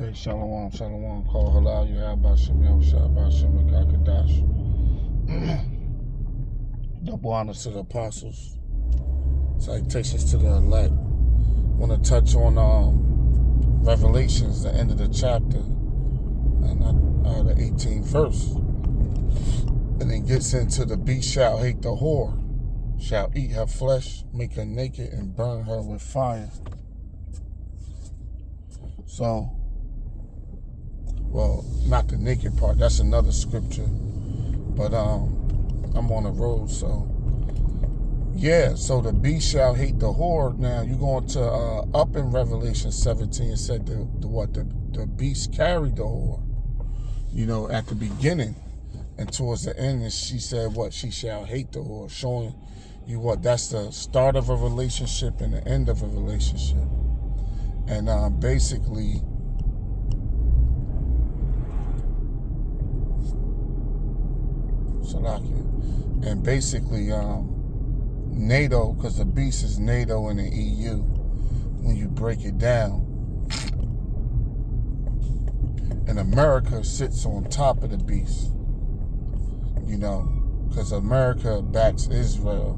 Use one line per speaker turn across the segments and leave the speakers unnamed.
Okay, Shalom, Shalom. Call halal, you have Bashem, Yahushua, Bashem, Kakadash. Double honors to the apostles. Salutations to the elect. Want to touch on Revelations, the end of the chapter, and the 18th verse. And it gets into the beast shall hate the whore, shall eat her flesh, make her naked, and burn her with fire. So, well, not the naked part, that's another scripture. But I'm on the road, so yeah, so the beast shall hate the whore. Now you going to up in Revelation 17, it said the beast carried the whore, at the beginning, and towards the end, and she said what? She shall hate the whore, showing you what? That's the start of a relationship and the end of a relationship. And basically, and basically, NATO, because the beast is NATO and the EU, when you break it down. And America sits on top of the beast, because America backs Israel.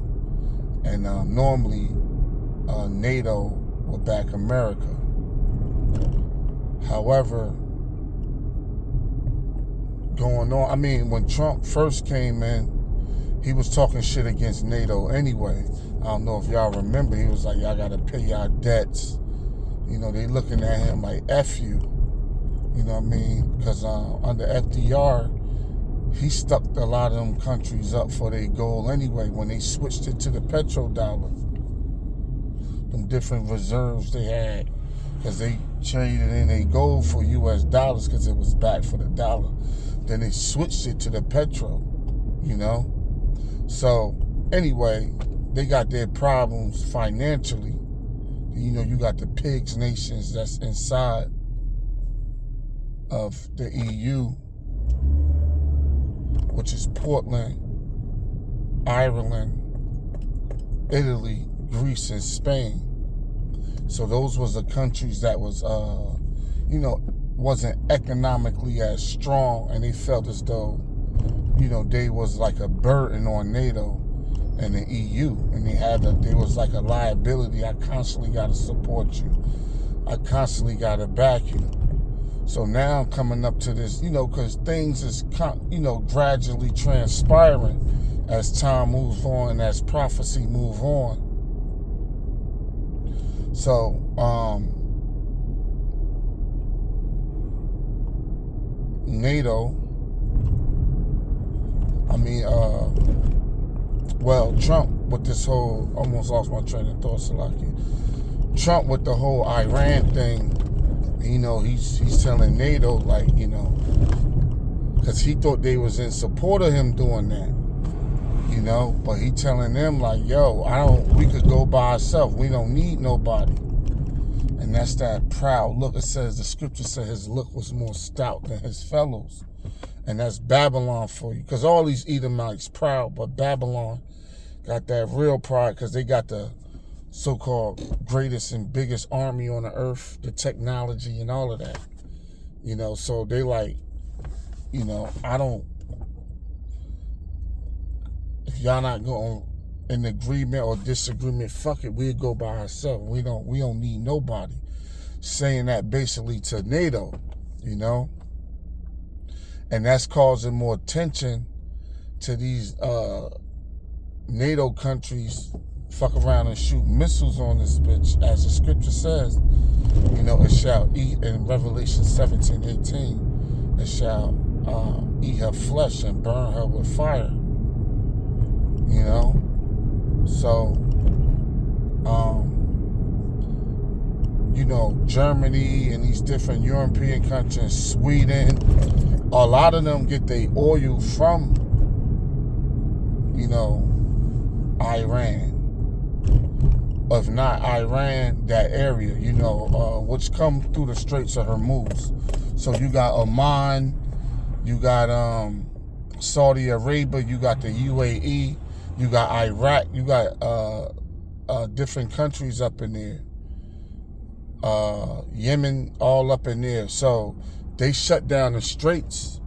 And normally, NATO will back America. However, when Trump first came in, he was talking shit against NATO anyway. I don't know if y'all remember. He was like, y'all got to pay y'all debts. They looking at him like, F you. You know what I mean? Because under FDR, he stuck a lot of them countries up for their goal anyway when they switched it to the petrodollar. Them different reserves they had, because they traded in their gold for US dollars because it was back for the dollar. Then they switched it to the petro, So, anyway, they got their problems financially. You got the pigs nations that's inside of the EU, which is Portland, Ireland, Italy, Greece, and Spain. So those was the countries that was, wasn't economically as strong, and they felt as though, they was like a burden on NATO and the EU, and they was like a liability. I constantly got to support you. I constantly got to back you. So now I'm coming up to this, because things is, gradually transpiring as time moves on and as prophecy move on. So, NATO, Trump with this whole, almost lost my train of thought, Salaki. Trump with the whole Iran thing, he's telling NATO, because he thought they was in support of him doing that, but he telling them we could go by ourselves. We don't need nobody. And that's that proud look. It says, the scripture said his look was more stout than his fellows. And that's Babylon for you. Because all these Edomites proud, but Babylon got that real pride because they got the so-called greatest and biggest army on the earth, the technology and all of that. So they if y'all not going in agreement or disagreement, fuck it, we'll go by ourselves. We don't need nobody. Saying that basically to NATO, and that's causing more tension to these NATO countries. Fuck around and shoot missiles on this bitch, as the scripture says. It shall eat in Revelation 17:18. It shall eat her flesh and burn her with fire. So, Germany and these different European countries, Sweden, a lot of them get their oil from, Iran. If not Iran, that area, which come through the Straits of Hormuz. So you got Oman, you got Saudi Arabia, you got the UAE, you got Iraq, you got different countries up in there. Yemen, all up in there. So they shut down the straits.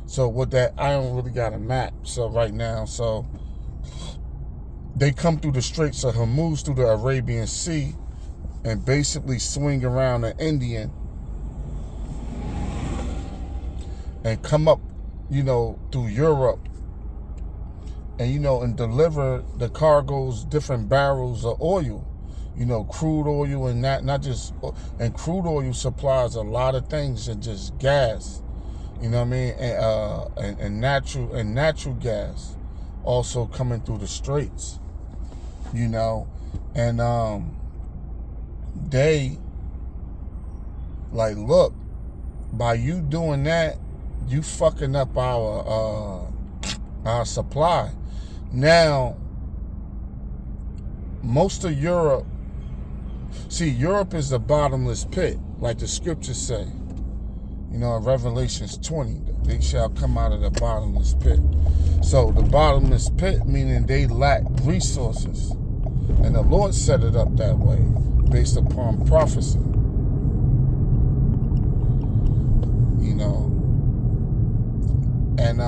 So with that, I don't really got a map. So right now, so they come through the Straits of Hormuz through the Arabian Sea and basically swing around the Indian and come up, through Europe and, and deliver the cargoes, different barrels of oil, crude oil and not just, and crude oil supplies a lot of things and just gas, you know what I mean? And natural gas also coming through the Straits, and they like, look, by you doing that, you fucking up our supply. Now, most of Europe, Europe is the bottomless pit, like the scriptures say. In Revelations 20, they shall come out of the bottomless pit. So the bottomless pit, meaning they lack resources. And the Lord set it up that way, based upon prophecy. And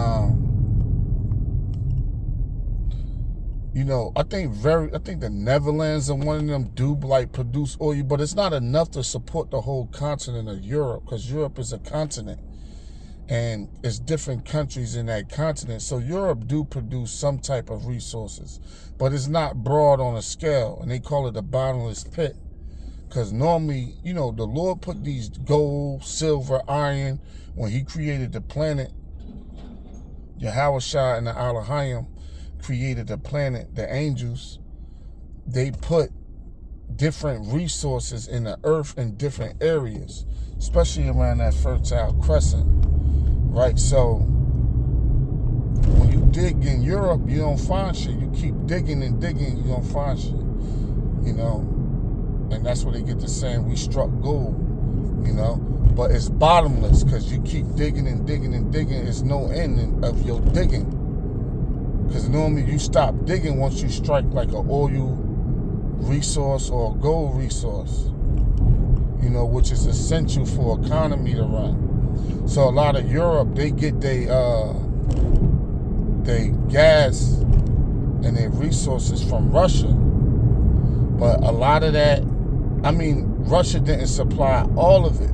I think the Netherlands and one of them do produce oil, but it's not enough to support the whole continent of Europe, because Europe is a continent and it's different countries in that continent. So Europe do produce some type of resources, but it's not broad on a scale, and they call it the bottomless pit. Because normally, the Lord put these gold, silver, iron, when he created the planet, Yahushua and the Elohim created the planet, the angels, they put different resources in the earth in different areas, especially around that Fertile Crescent, right? So when you dig in Europe, you don't find shit. You keep digging and digging, you don't find shit, and that's where they get the saying, we struck gold, but it's bottomless, because you keep digging and digging and digging. It's no end of your digging, because normally you stop digging once you strike like an oil resource or a gold resource, which is essential for economy to run. So a lot of Europe, they get their gas and their resources from Russia. But a lot of that, Russia didn't supply all of it.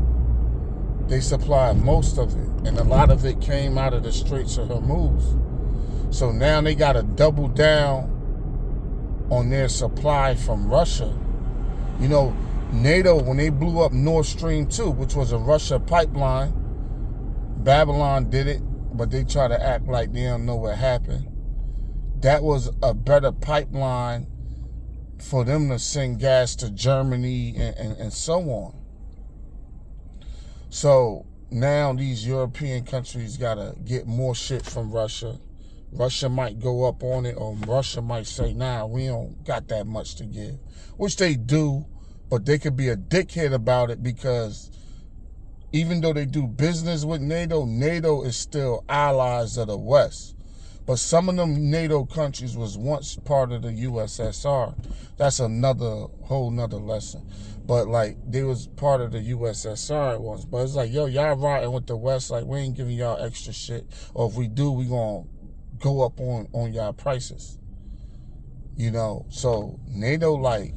They supplied most of it, and a lot of it came out of the Straits of Hormuz. So now they got to double down on their supply from Russia. NATO, when they blew up Nord Stream 2, which was a Russia pipeline, Babylon did it, but they try to act like they don't know what happened. That was a better pipeline for them to send gas to Germany and so on. So now these European countries got to get more shit from Russia. Russia might go up on it, or Russia might say, nah, we don't got that much to give. Which they do, but they could be a dickhead about it, because even though they do business with NATO, NATO is still allies of the West. But some of them NATO countries was once part of the USSR. That's whole nother lesson. But like, they was part of the USSR at once. But it's like, yo, y'all riding with the West, like, we ain't giving y'all extra shit. Or if we do, we gonna go up on y'all prices. So NATO, like,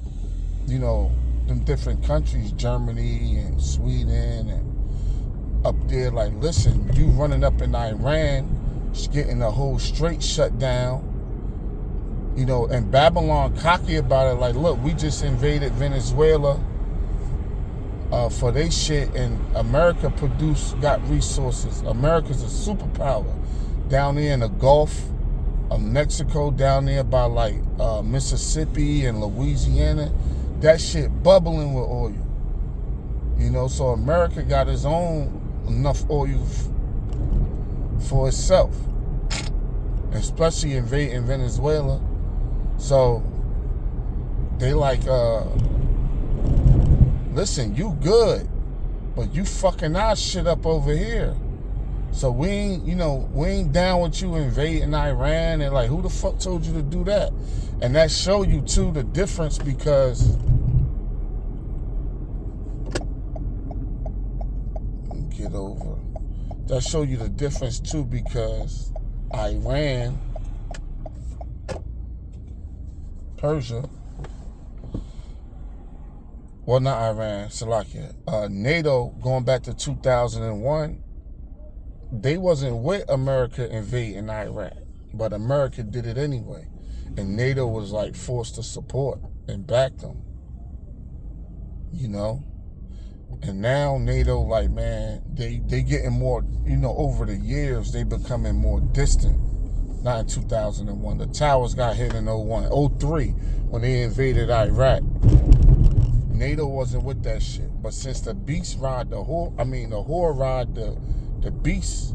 them different countries, Germany and Sweden and up there, like, listen, you running up in Iran, getting the whole strait shut down, and Babylon cocky about it, like, look, we just invaded Venezuela for they shit, and America got resources. America's a superpower down there in the Gulf of Mexico, down there by like Mississippi and Louisiana. That shit bubbling with oil. So America got its own enough oil for itself, especially invading Venezuela. So they like, listen, you good, but you fucking our shit up over here. So we ain't down with you invading Iran, and like, who the fuck told you to do that? And that show you too the difference, because get over. That show you the difference too, because Iran, Persia, well, not Iran, Salakia, NATO, going back to 2001, they wasn't with America invading Iraq, but America did it anyway. And NATO was like forced to support and back them, you know? And now NATO, like, man, they getting more, you know, over the years, they becoming more distant. Not in 2001. The towers got hit in 01, 03, when they invaded Iraq. NATO wasn't with that shit. But since the beast ride the whore ride the beast,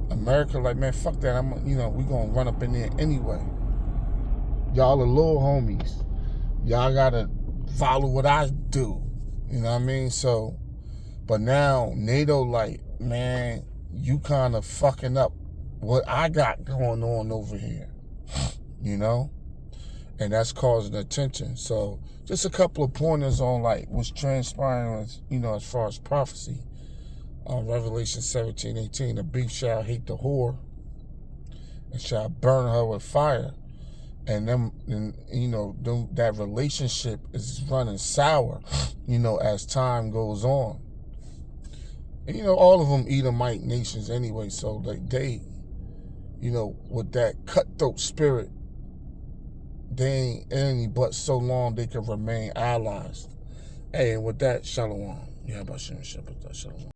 America like, man, fuck that. We gonna run up in there anyway. Y'all are little homies. Y'all gotta follow what I do. You know what I mean? So, but now NATO like, man, you kind of fucking up what I got going on over here. You know? And that's causing attention. So just a couple of pointers on like what's transpiring, you know, as far as prophecy. Revelation 17:18, the beast shall hate the whore and shall burn her with fire. And that relationship is running sour, you know, as time goes on. And, you know, all of them Edomite nations anyway, so like they, you know, with that cutthroat spirit, they ain't any but so long they can remain allies. Hey, and with that, shalom. Yeah, about Shalom.